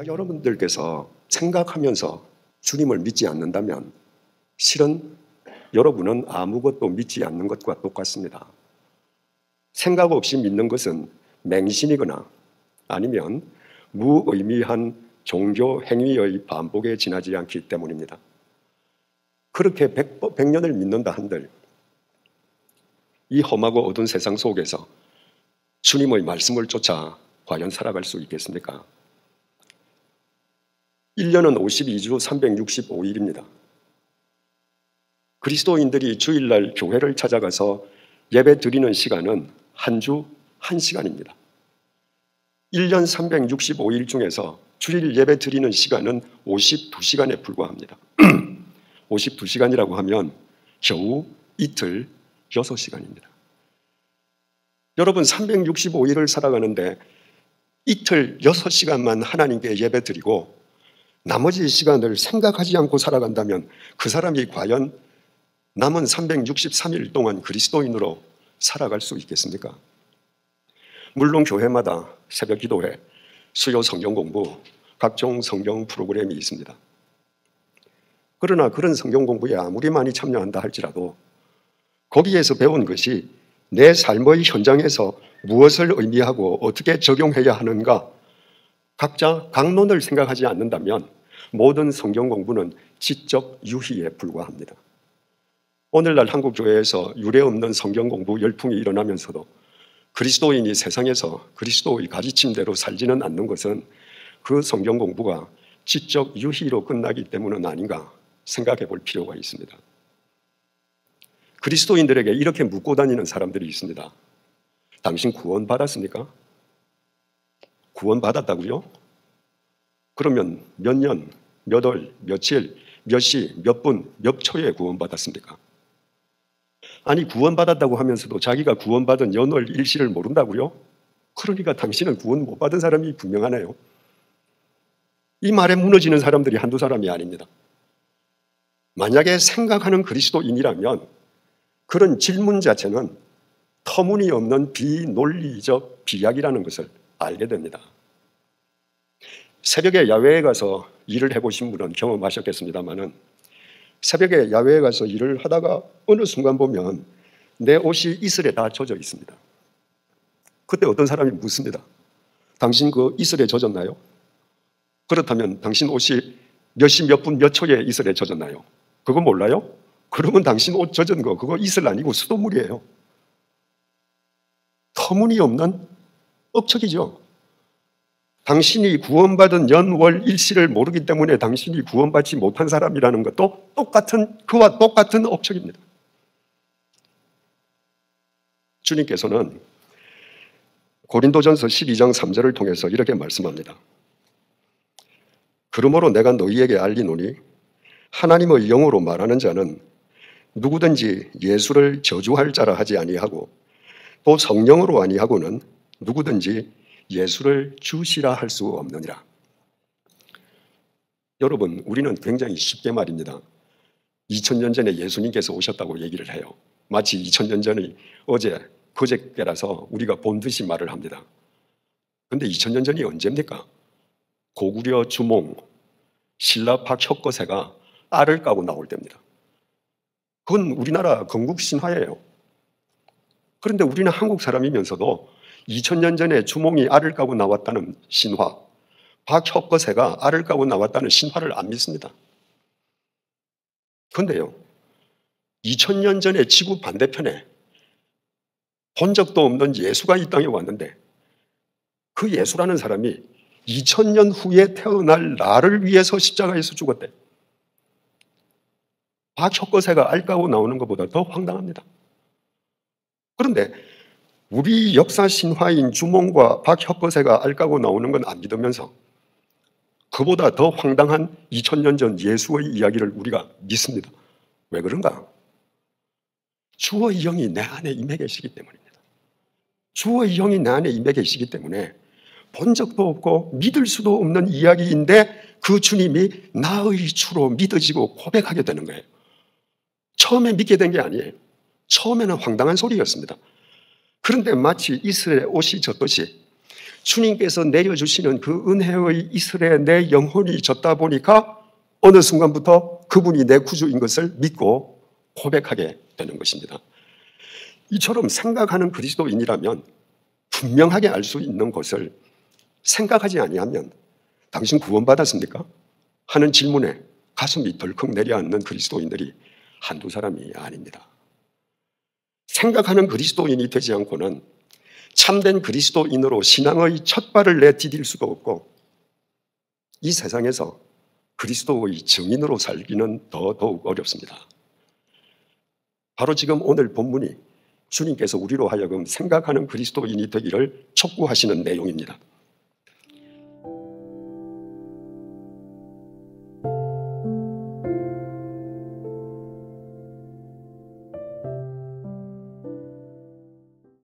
여러분들께서 생각하면서 주님을 믿지 않는다면 실은 여러분은 아무것도 믿지 않는 것과 똑같습니다. 생각 없이 믿는 것은 맹신이거나 아니면 무의미한 종교 행위의 반복에 지나지 않기 때문입니다. 그렇게 100년을 믿는다 한들 이 험하고 어두운 세상 속에서 주님의 말씀을 쫓아 과연 살아갈 수 있겠습니까? 1년은 52주 365일입니다. 그리스도인들이 주일날 교회를 찾아가서 예배 드리는 시간은 한 주 1시간입니다. 1년 365일 중에서 주일 예배 드리는 시간은 52시간에 불과합니다. 52시간이라고 하면 겨우 이틀 6시간입니다. 여러분 365일을 살아가는데 이틀 6시간만 하나님께 예배 드리고 나머지 시간을 생각하지 않고 살아간다면 그 사람이 과연 남은 363일 동안 그리스도인으로 살아갈 수 있겠습니까? 물론 교회마다 새벽 기도회, 수요 성경 공부, 각종 성경 프로그램이 있습니다. 그러나 그런 성경 공부에 아무리 많이 참여한다 할지라도 거기에서 배운 것이 내 삶의 현장에서 무엇을 의미하고 어떻게 적용해야 하는가 각자 강론을 생각하지 않는다면 모든 성경 공부는 지적 유희에 불과합니다. 오늘날 한국 교회에서 유례 없는 성경 공부 열풍이 일어나면서도 그리스도인이 세상에서 그리스도의 가르침대로 살지는 않는 것은 그 성경 공부가 지적 유희로 끝나기 때문은 아닌가 생각해 볼 필요가 있습니다. 그리스도인들에게 이렇게 묻고 다니는 사람들이 있습니다. 당신 구원 받았습니까? 구원 받았다고요? 그러면 몇 년, 몇 월, 며칠, 몇 시, 몇 분, 몇 초에 구원 받았습니까? 아니 구원받았다고 하면서도 자기가 구원받은 연월 일시를 모른다고요? 그러니까 당신은 구원 못 받은 사람이 분명하네요. 이 말에 무너지는 사람들이 한두 사람이 아닙니다. 만약에 생각하는 그리스도인이라면 그런 질문 자체는 터무니없는 비논리적 비약이라는 것을 알게 됩니다. 새벽에 야외에 가서 일을 해보신 분은 경험하셨겠습니다마는 새벽에 야외에 가서 일을 하다가 어느 순간 보면 내 옷이 이슬에 다 젖어 있습니다. 그때 어떤 사람이 묻습니다. 당신 그 이슬에 젖었나요? 그렇다면 당신 옷이 몇 시 몇 분 몇 초에 이슬에 젖었나요? 그거 몰라요? 그러면 당신 옷 젖은 거 그거 이슬 아니고 수돗물이에요. 터무니없는 억측이죠. 당신이 구원받은 연월 일시를 모르기 때문에 당신이 구원받지 못한 사람이라는 것도 그와 똑같은 억측입니다. 주님께서는 고린도전서 12장 3절을 통해서 이렇게 말씀합니다. 그러므로 내가 너희에게 알리노니 하나님의 영으로 말하는 자는 누구든지 예수를 저주할 자라 하지 아니하고 또 성령으로 아니하고는 누구든지 예수를 주시라 할 수 없느니라. 여러분, 우리는 굉장히 쉽게 말입니다. 2000년 전에 예수님께서 오셨다고 얘기를 해요. 마치 2000년 전이 어제, 그저께라서 우리가 본 듯이 말을 합니다. 그런데 2000년 전이 언제입니까? 고구려 주몽, 신라 박혁거세가 알을 까고 나올 때입니다. 그건 우리나라 건국 신화예요. 그런데 우리는 한국 사람이면서도 2000년 전에 주몽이 알을 까고 나왔다는 신화, 박혁거세가 알을 까고 나왔다는 신화를 안 믿습니다. 그런데요, 2000년 전에 지구 반대편에 본 적도 없는 예수가 이 땅에 왔는데 그 예수라는 사람이 2000년 후에 태어날 나를 위해서 십자가에서 죽었대. 박혁거세가 알 까고 나오는 것보다 더 황당합니다. 그런데 우리 역사 신화인 주몽과 박혁거세가 알 까고 나오는 건 안 믿으면서 그보다 더 황당한 2000년 전 예수의 이야기를 우리가 믿습니다. 왜 그런가? 주의 영이 내 안에 임해 계시기 때문입니다. 주의 영이 내 안에 임해 계시기 때문에 본 적도 없고 믿을 수도 없는 이야기인데 그 주님이 나의 주로 믿어지고 고백하게 되는 거예요. 처음에 믿게 된 게 아니에요. 처음에는 황당한 소리였습니다. 그런데 마치 이슬에 옷이 젖듯이 주님께서 내려주시는 그 은혜의 이슬에 내 영혼이 젖다 보니까 어느 순간부터 그분이 내 구주인 것을 믿고 고백하게 되는 것입니다. 이처럼 생각하는 그리스도인이라면 분명하게 알 수 있는 것을 생각하지 아니하면 당신 구원받았습니까? 하는 질문에 가슴이 덜컥 내려앉는 그리스도인들이 한두 사람이 아닙니다. 생각하는 그리스도인이 되지 않고는 참된 그리스도인으로 신앙의 첫 발을 내디딜 수가 없고 이 세상에서 그리스도의 증인으로 살기는 더더욱 어렵습니다. 바로 지금 오늘 본문이 주님께서 우리로 하여금 생각하는 그리스도인이 되기를 촉구하시는 내용입니다.